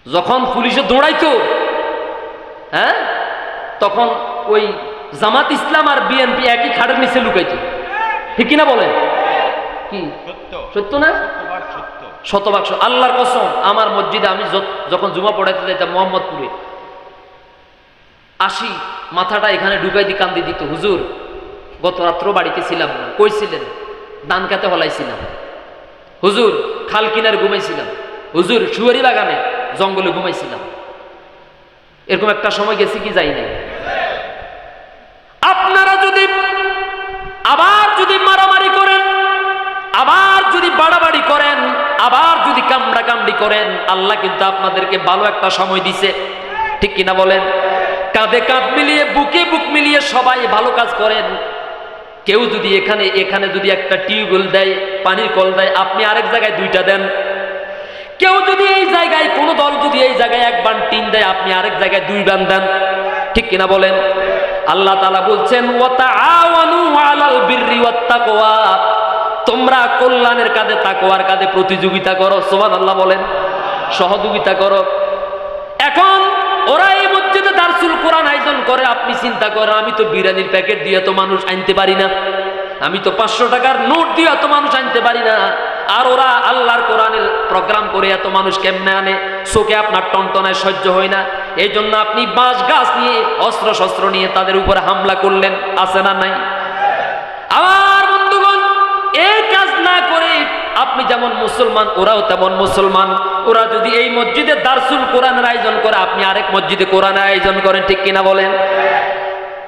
যখন পুলিশে দৌড়াইতো, হ্যাঁ, তখন ওই জামাত ইসলাম আর বিএনপি একই খাটের নিচে লুকাইতো, ঠিক কিনা বলেন? কি সত্য না? শতভাগ আল্লাহর কসম। আমার মসজিদে আমি যখন জুমা পড়াইতে যাইতাম মোহাম্মদপুরে, আসি মাথাটা এখানে ঢুকাই দি কান্দি দিত, হুজুর গত রাত্র বাড়িতে ছিলাম না, কইছিলেন ধান খেতে হলাইছিলাম, হুজুর খাল কিনারে ঘুমাইছিলাম, হুজুর সুয়ারি বাগানে জঙ্গলে ঘুমাইছিলাম। এরকম একটা সময় গেছি কি যাই নাই? আপনারা যদি আবার যদি মারামারি করেন, আবার যদি বাড়াবাড়ি করেন, আবার যদি কামড়া কামড়ি করেন, আল্লাহ কিন্তু আপনাদেরকে ভালো একটা সময় দিছে, ঠিক কিনা বলেন? কাঁধে কাঁধ মিলিয়ে, বুকে বুক মিলিয়ে সবাই ভালো কাজ করেন। কেউ যদি এখানে যদি একটা টিউবওয়েল দেয়, পানির কল দেয়, আপনি আরেক জায়গায় দুইটা দেন। কেউ যদি এই জায়গায়, কোন দল যদি এই জায়গায় এক বান টিন দেয়, আপনি আরেক জায়গায় দুই বান দেন, ঠিক কিনা বলেন? আল্লাহ তাআলা বলছেন, ওয়া তাআওয়ানু আলাল বিররি ওয়াত তাকওয়া, তোমরা কল্যাণের কাজে, তাকওয়ার কাজে প্রতিযোগিতা করো। সুবহানাল্লাহ বলেন, সহযোগিতা করো। এখন ওরা এই মসজিদে দারসুল কোরআন আয়োজন করে, আপনি চিন্তা করেন, আমি তো বিরিয়ানির প্যাকেট দিয়ে তো মানুষ আনতে পারি না, আমি তো 500 টাকার নোট দিয়ে এত মানুষ আনতে পারি না, আর ওরা আল্লাহর কোরআনের প্রোগ্রাম করে এত মানুষ কেমনে আনে? চোখে আপনার টনটনায় সহ্য হয় না, এই জন্য আপনি বাঁশ গাছ নিয়ে, অস্ত্র শস্ত্র নিয়ে তাদের উপরে হামলা করলেন, আছে না নাই? আমার বন্ধুগণ, এই কাজ না করে আপনি যেমন মুসলমান, ওরাও তেমন মুসলমান। ওরা যদি এই মসজিদে দারসুল কোরআনের আয়োজন করে, আপনি আরেক মসজিদে কোরআনের আয়োজন করেন, ঠিক কিনা বলেন?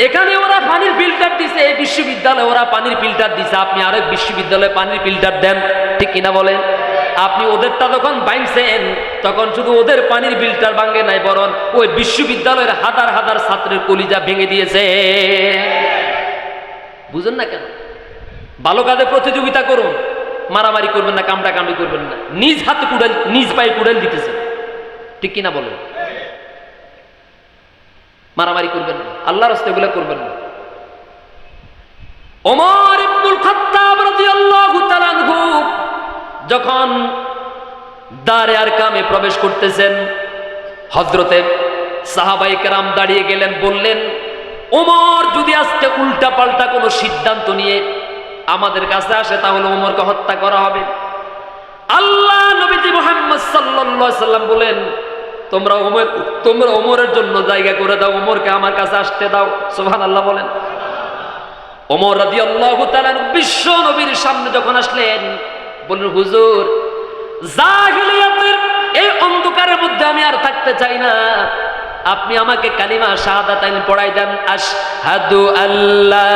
এখানে ওরা পানির ফিল্টার দিছে, এই বিশ্ববিদ্যালয়ে ওরা পানির ফিল্টার দিছে, আপনি আরেক বিশ্ববিদ্যালয়ে পানির ফিল্টার দেন, ঠিক কিনা বলেন? আপনি ওদেরটা যখন ভাঙছেন, তখন শুধু ওদের পানির ফিল্টার ভাঙে নাই, বরং ওই বিশ্ববিদ্যালয়ের হাজার হাজার ছাত্রের কলিজা ভেঙে দিয়েছে। বুঝেন না কেন? ভালো কাজে প্রতিযোগিতা করুন, মারামারি করবেন না, কামড়া কামড়ি করবেন না, নিজ হাতে কুড়াল, নিজ পায়ে কুড়াল দিতেছে, ঠিক কিনা বলেন? মারামারি করবেন না, আল্লাহর রাস্তায় এগুলো করবেন না। ওমর ইবনুল খাত্তাব রাদিয়াল্লাহু তাআলা আনহু যখন দারে আরকামে প্রবেশ করতেছেন, হযরতে সাহাবায়ে কেরাম দাঁড়িয়ে গেলেন, বললেন, ওমর যদি আজকে উল্টা পাল্টা কোনো সিদ্ধান্ত নিয়ে আমাদের কাছে আসে তাহলে ওমরকে হত্যা করা হবে। আল্লাহ নবীজি মুহাম্মদ সাল্লাল্লাহু আলাইহি সাল্লাম বলেন, তোমরা ওমরের জন্য জায়গা করে দাও, ওমরকে আমার কাছে আসতে দাও। সুবহানাল্লাহ বলেন। ওমর রাদিয়াল্লাহু তাআলা বিশ্ব নবীর সামনে যখন আসলেন, বললেন, হুজুর, জাহিলিয়াতের এই অন্ধকারের মধ্যে আমি আর থাকতে চাই না, আপনি আমাকে কালিমা শাহাদাতাইন পড়াই দেন। আশহাদু আল্লা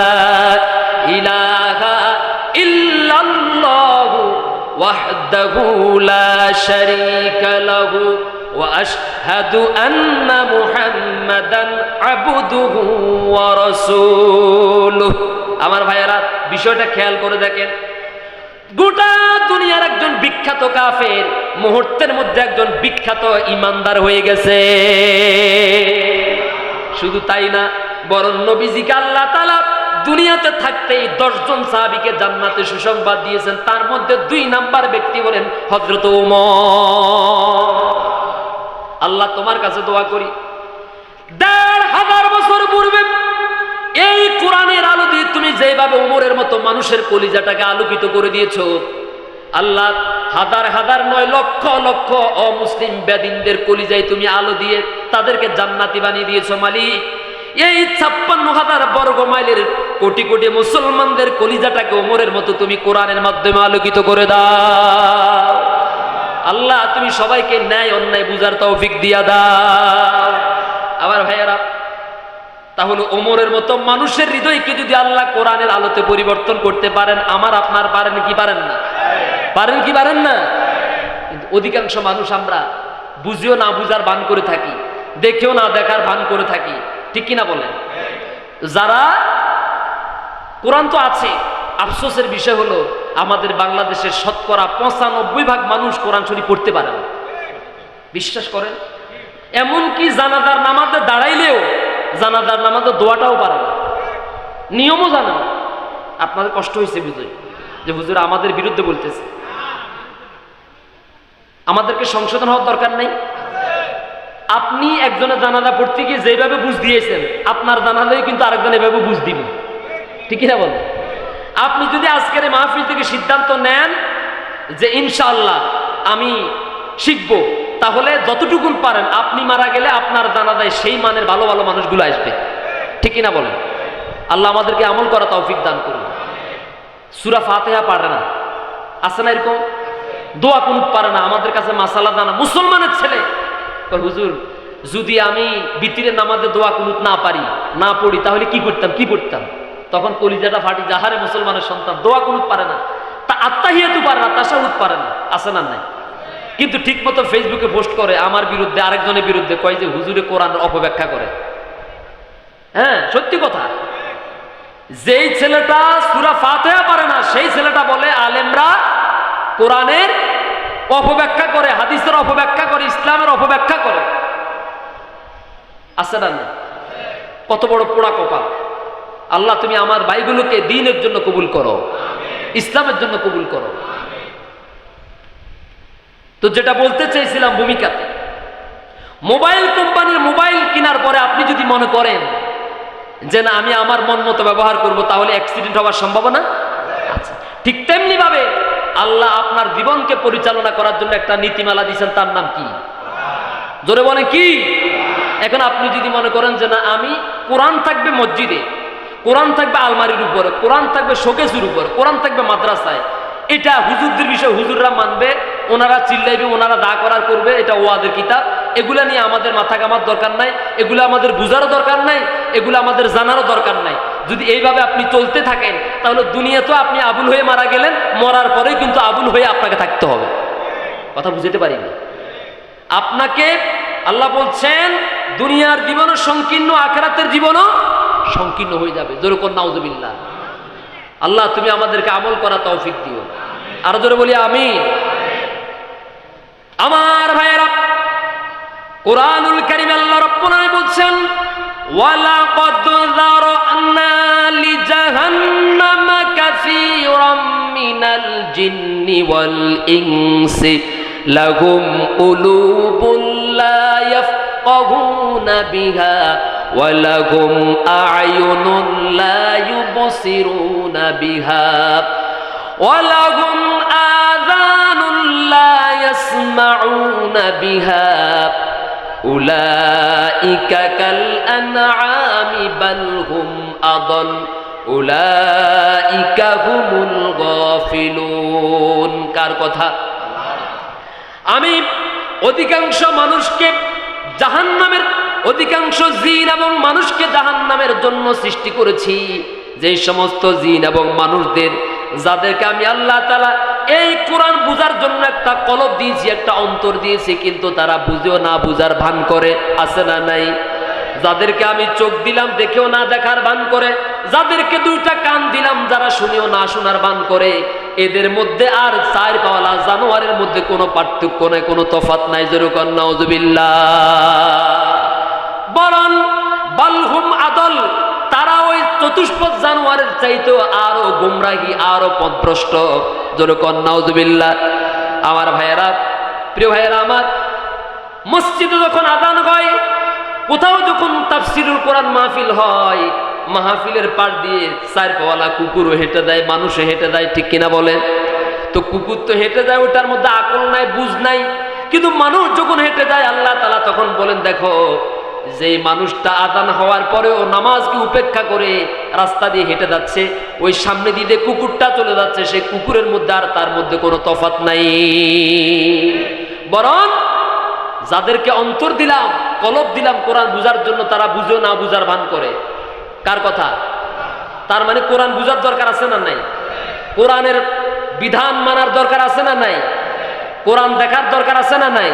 ইলাহা ইল্লাল্লাহু ওয়াহদাহু লা শারীকা লাহু ওয়া আশহাদু আন্না মুহাম্মাদান আবদুহু ওয়া রাসূলুহু। আমার ভাইয়েরা, বিষয়টা খেয়াল করে দেখেন, গোটা দুনিয়ার একজন বিখ্যাত কাফের মুহূর্তের মধ্যে একজন বিখ্যাত ইমানদার হয়ে গেছে। শুধু তাই না, বরং নবীজিকে আল্লাহ তাআলা দুনিয়াতে থাকতেই 10 জন সাহাবীকে জান্নাতে সুসংবাদ দিয়েছেন। তার মধ্যে 2 নাম্বার ব্যক্তি হলেন হযরত ওমর। আল্লাহ তোমার কাছে দোয়া করি, 1500 বছর পূর্বে এই কোরআনের আলো দিয়ে তুমি যেভাবে ওমরের মতো মানুষের কলিজাটাকে আলোকিত করে দিয়েছো, আল্লাহ হাজার হাজার নয় লক্ষ লক্ষ অমুসলিম বেদিনদের কলিজায় তুমি আলো দিয়ে তাদেরকে জান্নাতি বানিয়ে দিয়েছো মালিক। এই 56,000 বর্গ মাইলের কোটি কোটি মুসলমানদের কলিজাটাকে ওমরের মতো তুমি কোরআনের মাধ্যমে আলোকিত করে দাও। আল্লাহ তুমি সবাইকে ন্যায় অন্যায় বুঝার তৌফিক দিয়া দাও। আমার ভাইয়েরা, তাহলে ওমরের মতো মানুষের হৃদয়কে যদি আল্লাহ কোরআনের আলোতে পরিবর্তন করতে পারেন, আমার আপনার পারেন কি পারেন না? পারেন কি পারেন না? কিন্তু অধিকাংশ মানুষ আমরা বুঝিও না বুঝার ভান করে থাকি, দেখেও না দেখার ভান করে থাকি, ঠিক কিনা বলেন? যারা কোরআন তো আছে, আফসোসের বিষয় হলো আমাদের বাংলাদেশের শতকরা 95% মানুষ কোরআন শরীফ পড়তে পারে না। বিশ্বাস করেন, এমনকি জানাজার নামাজে দাঁড়াইলেও জানাজার নামাজে দোয়াটাও পারে না, নিয়মও জানে না। আপনাদের কষ্ট হয়েছে বুঝই যে হুজুর আমাদের বিরুদ্ধে বলতেছে। আমাদেরকে সংশোধন হওয়ার দরকার নেই? আপনি একজনের জানাজা পড়তে গিয়ে যেভাবে বুঝ দিয়েছেন, আপনার জানাজায় কিন্তু আরেকজন এভাবে বুঝ দিবে, ঠিক না বলেন? আপনি যদি আজকের এই মাহফিল থেকে সিদ্ধান্ত নেন যে ইনশাআল্লাহ আমি শিখবো, তাহলে যতটুকুন পারেন আপনি মারা গেলে আপনার জানাজায় সেই মানের ভালো ভালো মানুষগুলো আসবে, ঠিক না বলেন? আল্লাহ আমাদেরকে আমল করা তৌফিক দান করুন। সূরা ফাতিহা পারে না, আছে না এরকম? দোয়া কুনুত পারে না, আমাদের কাছে মাসালা জানা মুসলমানের ছেলে, হুজুর যদি আমি বিতিরের নামাজে দোয়া কুনুত না পারি, না পড়ি, তাহলে কি করতাম? তখন কলিজাটা ফাটি, যাহারে মুসলমানের সন্তান দোয়া কুনুত পারে না, তা আত্তাহিয়াতু পারে না, তাশাহুদ পারে না, আছে না নাই? কিন্তু ঠিক মতো ফেসবুকে পোস্ট করে আমার বিরুদ্ধে, আরেকজনের বিরুদ্ধে, কয় যে হুজুরে কোরআনের অপব্যাখ্যা করে। হ্যাঁ, সত্যি কথা। যেই ছেলেটা সূরা ফাতিহা পারে না, সেই ছেলেটা বলে আলেমরা কোরআনের অপব্যাখ্যা করে, হাদিসের অপব্যাখ্যা করে, ইসলামের অপব্যাখ্যা করে। আছে না? কত বড় পোড়া কপাল। আল্লাহ তুমি আমার ভাইগুলোকে দ্বীনের জন্য কবুল করো, ইসলামের জন্য কবুল করো। তো যেটা বলতে চাইছিলাম ভূমিকাতে, মোবাইল কোম্পানির মোবাইল কেনার পরে আপনি যদি মনে করেন যে না আমি আমার মন মতো ব্যবহার করব, তাহলে অ্যাক্সিডেন্ট হওয়ার সম্ভাবনা আছে। ঠিক তেমনি ভাবে আল্লাহ আপনার জীবনকে পরিচালনা করার জন্য একটা নীতিমালা দিয়েছেন, তার নাম কি? জোরে বলেন কি? এখন আপনি যদি মনে করেন যে না আমি কোরআন থাকবে মসজিদে, কোরআন থাকবে আলমারির উপরে, কোরআন থাকবে শোকেসের উপরে, কোরআন থাকবে মাদ্রাসায়, এটা হুজুরদের বিষয়, হুজুররা মানবে, ওনারা চিল্লাইবে, ওনারা দা করার করবে, এটা ওয়াদের কিতাব, এগুলা নিয়ে আমাদের মাথা কামার দরকার নাই, এগুলো আমাদের বুঝারও দরকার নাই, এগুলো আমাদের জানারও দরকার নাই। যদি এইভাবে আপনি চলতে থাকেন, তাহলে দুনিয়া তো আপনি আবুল হয়ে মারা গেলেন, মরার পরেই কিন্তু আবুল হয়ে আপনাকে থাকতে হবে। কথা বুঝতে পারিনি? আপনাকে আল্লাহ বলছেন দুনিয়ার জীবনও সংকীর্ণ, আখিরাতের জীবনও সংকীর্ণ হয়ে যাবে। জোরে কোন নাউজুবিল্লাহ। আল্লাহ তুমি আমাদেরকে আমল করা তৌফিক দিও। আরো জোরে বলি আমিন। আমার ভাইয়েরা, কোরআনুল কারীম আল্লাহ রাব্বুল আলামিন বলছেন ওয়ালাকাদ যারানা লিজাহান্নামা কাসীরাম মিনাল জিন্নি ওয়াল ইনসি লাহুম কুলুবুন লা ইয়াফকাহুনা বিহা ওয়ালাহুম আ'য়ুনুন লা ইউবসিরুনা বিহা ওয়ালাহুম আযানুন লা ইয়াসমাউনা বিহা উলাইকা কাল আনআমি বাল হুম আদাল উলাইকা হুমুল গাফিলুন। কার কথা? আমি অধিকাংশ মানুষকে জাহান্নামের, অধিকাংশ জিন এবং মানুষকে জাহান্নামের জন্য সৃষ্টি করেছি। যে সমস্ত জিন এবং মানুষদের যাদেরকে আমি আল্লাহ তাআলা এই কোরআন বুঝার জন্য একটা কলব দিয়েছি, একটা অন্তর দিয়েছি, কিন্তু তারা বুঝেও না বুঝার ভান করে, আছে না নাই? যাদেরকে আমি চোখ দিলাম দেখেও না দেখার ভান করে, যাদেরকে দুইটা কান দিলাম যারা শুনেও না শোনার ভান করে, এদের মধ্যে আর চার পাওয়ালা জানোয়ারের মধ্যে কোনো পার্থক্য নাই, কোনো তফাৎ নাই। যেরকম নাউজুবিল্লাহ। বরং বালহুম আদল, তারা ওই চতুষ্পদ জানোয়ারের চাইতেও আরো গুমরাহি, আরো পথভ্রষ্ট। যেরকম নাউজুবিল্লাহ। আমার ভাইয়েরা, প্রিয় ভাইয়েরা আমার, মসজিদে যখন আযান হয়, কোথাও যখন তাফসীরুল কোরআন মাহফিল হয়, মাহফিলের পাশ দিয়ে চার পাওয়ালা কুকুরও হেঁটে দেয়, মানুষও হেঁটে দেয়, ঠিক কিনা বলেন? তো কুকুর তো হেঁটে যায়, ওটার মধ্যে আকল নাই, বুঝ নাই, কিন্তু মানুষ যখন হেঁটে যায় আল্লাহ তাআলা তখন বলেন, দেখো যে মানুষটা আযান হওয়ার পরেও নামাজকে উপেক্ষা করে রাস্তা দিয়ে হেঁটে যাচ্ছে, ওই সামনে দিয়ে কুকুরটা চলে যাচ্ছে, সেই কুকুরের মধ্যে আর তার মধ্যে কোনো তফাৎ নাই। বরং যাদেরকে অন্তর দিলাম, কলব দিলাম কোরআন বুঝার জন্য, তারা বুঝেও না বুঝার ভান করে। কার কথা? তার মানে কোরআন বুঝার দরকার আছে না নাই? কোরআনের বিধান মানার দরকার আছে না নাই? কোরআন দেখার দরকার আছে না নাই?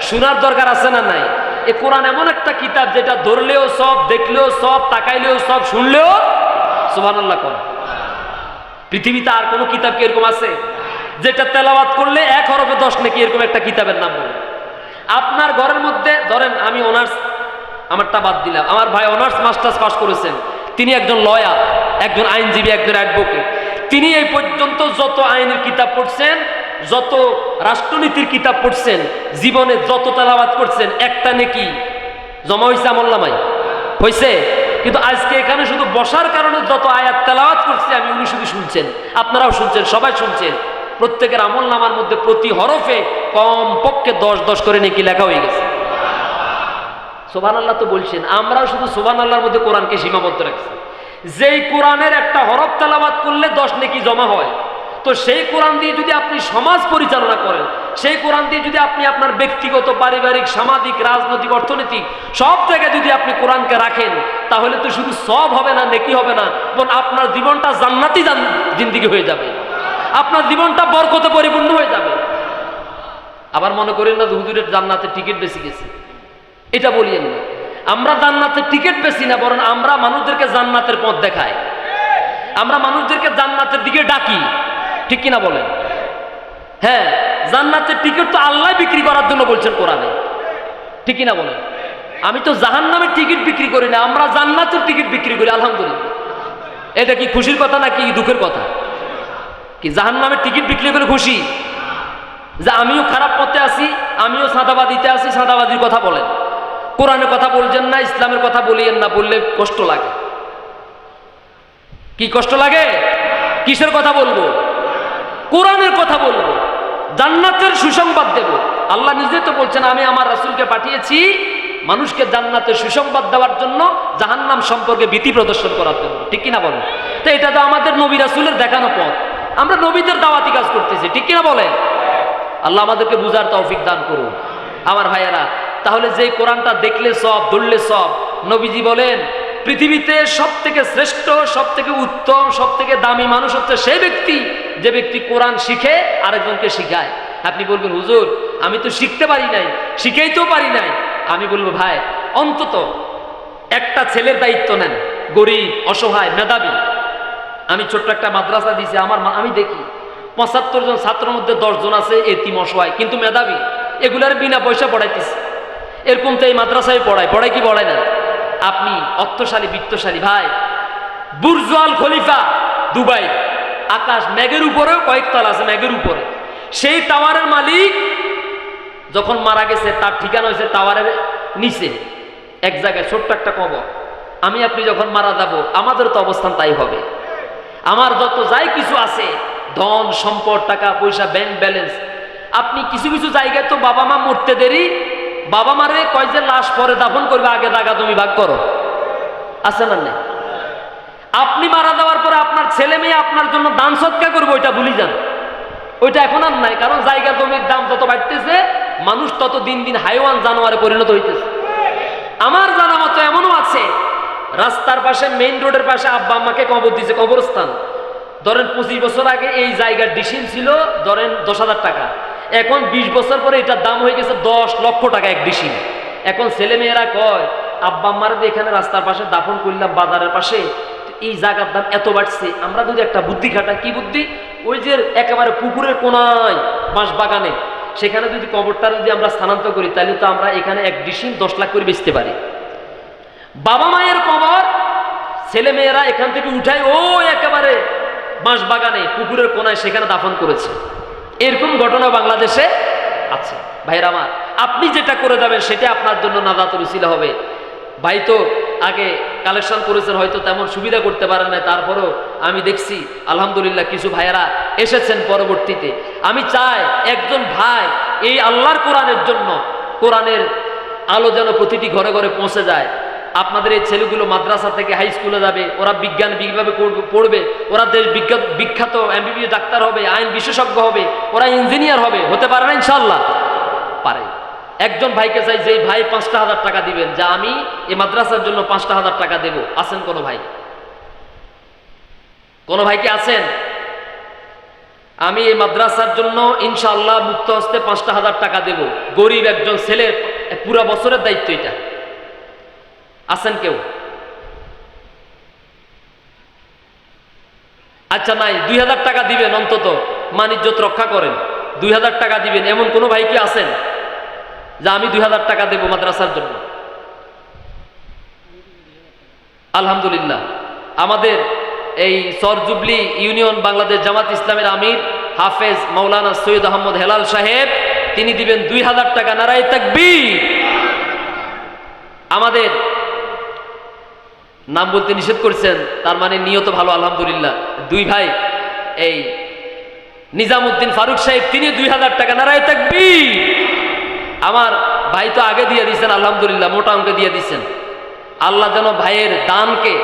শোনার দরকার আছে না নাই? এই কোরআন এমন একটা কিতাব যেটা ধরলেও সব, দেখলেও সব, তাকাইলেও সব, শুনলেও সুবহানাল্লাহ কোন। পৃথিবীতে আর কোনো কিতাব কি এরকম আছে যেটা তেলাওয়াত করলে 1 হরফে 10 নাকি? এরকম একটা কিতাবের নাম বলে। আপনার ঘরের মধ্যে ধরেন, আমি অনার্স, আমারটা বাদ দিলাম, আমার ভাই অনার্স মাস্টার্স পাস করেছেন, তিনি একজন লয়ার, একজন আইনজীবী, একজন অ্যাডভোকেট। তিনি এই পর্যন্ত যত আইনের কিতাব পড়ছেন, যত রাষ্ট্রনীতির কিতাব পড়ছেন, জীবনে যত তেলাওয়াত করছেন, একটা নেকি জমা হয়েছে আমলনামায়? হয়েছে? কিন্তু আজকে এখানে শুধু বসার কারণে যত আয়াত তেলাওয়াত করছে আমি, উনি শুধু শুনছেন, আপনারাও শুনছেন, সবাই শুনছেন, প্রত্যেকের আমলনামার মধ্যে প্রতি হরফে কম পক্ষে 10 করে নেকি লেখা হয়ে গেছে। সুবহানাল্লাহ তো বলছেন, আমরাও শুধু সুবহানাল্লাহর মধ্যে কোরআনকে সীমাবদ্ধ রাখছি। যেই কোরআনের একটা হরফ তেলাওয়াত করলে 10 নেকি জমা হয়, তো সেই কোরআন দিয়ে যদি আপনি সমাজ পরিচালনা করেন, সেই কোরআন দিয়ে যদি আপনি আপনার ব্যক্তিগত, পারিবারিক, সামাজিক, রাজনৈতিক, অর্থনৈতিক সব জায়গায় যদি আপনি কোরআনকে রাখেন, তাহলে তো শুধু সব হবে না, নেকি হবে না, বরং আপনার জীবনটা জান্নাতি জিন্দেগি হয়ে যাবে, আপনার জীবনটা বরকতে পরিপূর্ণ হয়ে যাবে। আবার মনে করেন না হুজুরের জান্নাতের টিকিট বেশি গেছে, এটা বলিয়েন না। আমরা জান্নাতের টিকিট বেশি না, বরং আমরা মানুষদেরকে জান্নাতের পথ দেখাই, আমরা মানুষদেরকে জান্নাতের দিকে ডাকি, ঠিক কিনা বলেন? হ্যাঁ, জান্নাতের টিকিট তো আল্লাহ বিক্রি করার জন্য বলছেন কোরআনে, ঠিক কিনা বলেন? আমি তো জাহান্নামের টিকিট বিক্রি করি না, আমরা জান্নাতের টিকিট বিক্রি করি, আলহামদুলিল্লাহ। এটা কি খুশির কথা নাকি দুঃখের কথা? কি জাহান্নামের টিকিট বিক্রি করে খুশি যে আমিও খারাপ পথে আছি, আমিও সাদাবাদিতে আছি, সাদাবাদির কথা বলেন, কোরআনের কথা বলছেন না, ইসলামের কথা বলিয়েন না, বললে কষ্ট লাগে। কি কষ্ট লাগে? কিসের কথা বলবো? কোরআনের কথা বলবো, জান্নাতের সুসংবাদ দেব। আল্লাহ নিজে তো বলছেন, আমি আমার রাসূলকে পাঠিয়েছি মানুষকে জান্নাতের সুসংবাদ দেওয়ার জন্য, জাহান্নাম সম্পর্কে ভীতি প্রদর্শন করার জন্য, ঠিক কিনা বলেন? তো এটা তো আমাদের নবী রাসূলের দেখানো পথ, আমরা নবীদের দাওয়াতি কাজ করতেছি, ঠিক কিনা বলেন? আল্লাহ আমাদেরকে বুঝার তৌফিক দান করুন। আমার ভাইয়েরা, তাহলে যে কোরআনটা দেখলে সব, ধরলে সব, নবীজি বলেন পৃথিবীতে সব থেকে শ্রেষ্ঠ, সব থেকে উত্তম, সব থেকে দামি মানুষ হচ্ছে সেই ব্যক্তি যে ব্যক্তি কোরআন শিখে আরেকজনকে শিখায়। আপনি বলবেন, হুজুর আমি তো শিখতে পারি নাই, শিখাইতেও পারি নাই। আমি বলবো, ভাই অন্তত একটা ছেলের দায়িত্ব নেন, গরিব, অসহায়, মেধাবী। আমি ছোট্ট একটা মাদ্রাসা দিয়েছি, আমি দেখি 75 জন ছাত্রের মধ্যে 10 জন আছে এতিম, অসহায়, কিন্তু মেধাবী, এগুলার বিনা পয়সা পড়াইতেছে। এরকম তো এই মাদ্রাসায় পড়ায় কি পড়ায় না? আপনি অর্থশালী, বিত্তশালী ভাই, বুর্জ আল খলিফা দুবাই, আকাশ মেঘের উপরেও কয়েকতলা আছে, মেঘের উপরে, সেই টাওয়ারের মালিক যখন মারা গেছে, তার ঠিকানা হয়েছে টাওয়ারের নিচে। এক জায়গায় ছোট্ট একটা কবর। আমি আপনি যখন মারা যাব আমাদের তো অবস্থান তাই হবে। আমার যত যাই কিছু আছে, ধন সম্পদ, টাকা পয়সা, ব্যাংক ব্যালেন্স, আপনি কিছু কিছু জায়গায় তো বাবা মা মরতে দেরি, বাবা মারে কয় যে লাশ পরে দাফন করবে, আগে জায়গা তুমি ভাগ করো, আছে না নেই? আপনি মারা যাওয়ার পরে আপনার ছেলে মেয়ে আপনার জন্য দান সৎকার করবে, ওইটা ভুলি যান, ওইটা এখন আর নাই। কারণ জায়গা জমির দাম যত বাড়তেছে, মানুষ তত দিন দিন হাইওয়ান জানোয়ারে পরিণত হইতেছে। আমার জানা মতো এমনও আছে রাস্তার পাশে, মেইন রোডের পাশে আব্বা আম্মাকে কবর দিয়েছে, কবরস্থান। ধরেন 25 বছর আগে এই জায়গার ডিসিম ছিল ধরেন 10,000 টাকা, এখন 20 বছর পরে এটার দাম হয়ে গেছে 10 লক্ষ টাকা এক ডিসিম। এখন ছেলে মেয়েরা কয় আব্বা আম্মার এখানে রাস্তার পাশে দাফন করলাম বাজারের পাশে, এই জায়গার দাম এত বাড়ছে, আমরা যদি একটা বুদ্ধি খাটাই। কি বুদ্ধি? ওই যে একেবারে পুকুরের কোনায় বাঁশ বাগানে, সেখানে যদি কবরটা যদি আমরা স্থানান্তর করি, তাহলে তো আমরা এখানে এক ডিসিম 10 লাখ করে বেচতে পারি। বাবা মায়ের কবর ছেলে মেয়েরা এখান থেকে উঠায় ও একেবারে বাঁশ বাগানে পুকুরের কোনায় সেখানে দাফন করেছে। এরকম ঘটনা বাংলাদেশে আছে। ভাইরা আমার, আপনি যেটা করে যাবেন সেটা আপনার জন্য নাজাতের উসিলা হবে। ভাই তো আগে কালেকশন করেছেন, হয়তো তেমন সুবিধা করতে পারেন না, তারপরও আমি দেখছি আলহামদুলিল্লাহ কিছু ভাইয়েরা এসেছেন পরবর্তীতে। আমি চাই একজন ভাই এই আল্লাহর কোরআনের জন্য, কোরআনের আলো যেন প্রতিটি ঘরে ঘরে পৌঁছে যায়। আপনাদের এই ছেলেগুলো মাদ্রাসা থেকে হাই স্কুলে যাবে, ওরা বিজ্ঞান বিভাগে পড়বে, ওরা দেশ বিখ্যাত এমবিবিএস ডাক্তার হবে, আইন বিশেষজ্ঞ হবে, ওরা ইঞ্জিনিয়ার হবে, হতে পারে না? ইনশাল্লাহ পারে। একজন ভাইকে চাই যে ভাই 5,000 টাকা দিবেন, যা আমি এই মাদ্রাসার জন্য 5,000 টাকা দেব। আছেন কোনো ভাই? কোনো ভাই কি আছেন? আমি এই মাদ্রাসার জন্য ইনশাআল্লাহ মুক্ত হস্তে 5,000 টাকা দেব। গরিব একজন ছেলের পুরা বছরের দায়িত্ব এটা। আছেন কেউ? আচ্ছা নাই, 2,000 টাকা দিবেন, অন্তত মানিজ্যত রক্ষা করেন, 2,000 টাকা দিবেন, এমন কোনো ভাই কি আছেন যে আমি 2,000 টাকা দেব মাদ্রাসার জন্য? আলহামদুলিল্লাহ, আমাদের এই চরজুবলি ইউনিয়ন বাংলাদেশ জামাত ইসলামের আমির হাফেজ মাওলানা সৈয়দ আহমদ হেলাল সাহেব, তিনি দিবেন 2,000 টাকা। নারায়ে তাকবীর। আমাদের নাম বলতে নিষেধ করছেন, তার মানে নিয়ত ভালো, আলহামদুলিল্লাহ। দুই ভাই, এই নিজামুদ্দিন ফারুক সাহেব, তিনি 2,000 টাকা। নারায়ে তাকবীর। আমার ভাই তো আগে দিয়ে দিচ্ছেন, আলহামদুলিল্লাহ, মোটা অঙ্কে দিয়ে দিচ্ছেন। আল্লাহ যেন ভাইয়ের দানকে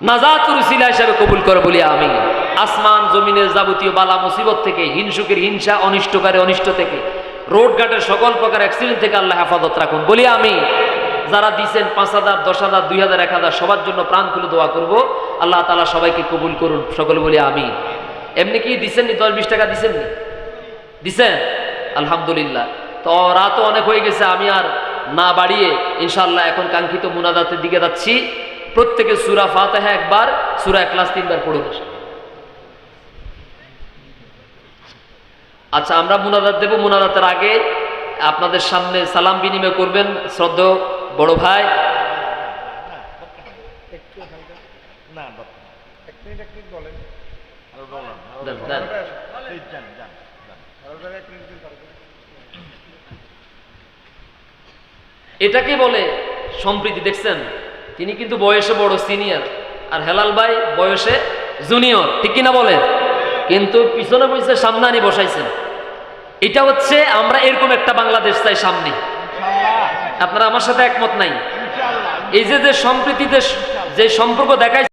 নাজাতুর উসিলা হিসাবে কবুল করে বলি আমি। আসমান জমিনের যাবতীয় বালা মুসিবত থেকে, হিংসুকের হিংসা, অনিষ্টকারী অনিষ্ট থেকে, রোডঘাটের সকল প্রকার অ্যাক্সিডেন্ট থেকে আল্লাহ হেফাজত রাখুন বলি আমি। যারা দিচ্ছেন 5,000, 10,000, 2,000, 1,000, সবার জন্য প্রাণ খুলে দোয়া করব, আল্লাহ তাআলা সবাইকে কবুল করুন, সকলে বলি আমি। এমনি কি দিচ্ছেন নি? 10-20 টাকা দিচ্ছেন নি? দিচ্ছেন? আলহামদুলিল্লাহ। তো রাতও অনেক হয়ে গেছে, আমি আর না বাড়িয়ে ইনশাআল্লাহ এখন কাঙ্ক্ষিত মুনাজাতের দিকে যাচ্ছি। প্রত্যেকে সূরা ফাতিহা একবার, সূরা ইখলাস 3 বার পড়ুন। আচ্ছা, আমরা মুনাজাত দেব। মুনাজাতের আগে আপনাদের সামনে সালাম বিনিময় করবেন শ্রদ্ধেয় বড় ভাই। এটাকে বলে সম্প্রীতি। দেখছেন, তিনি কিন্তু বয়সে বড়, সিনিয়র, আর হেলাল ভাই বয়সে জুনিয়র, ঠিক কিনা বলেন? কিন্তু পিছনে বসে সামনে আনি বসাইছেন। এটা হচ্ছে আমরা এরকম একটা বাংলাদেশ চাই সামনে। আপনারা আমার সাথে একমত নাই? এই যে সম্প্রীতিতে যে সম্পর্ক দেখায়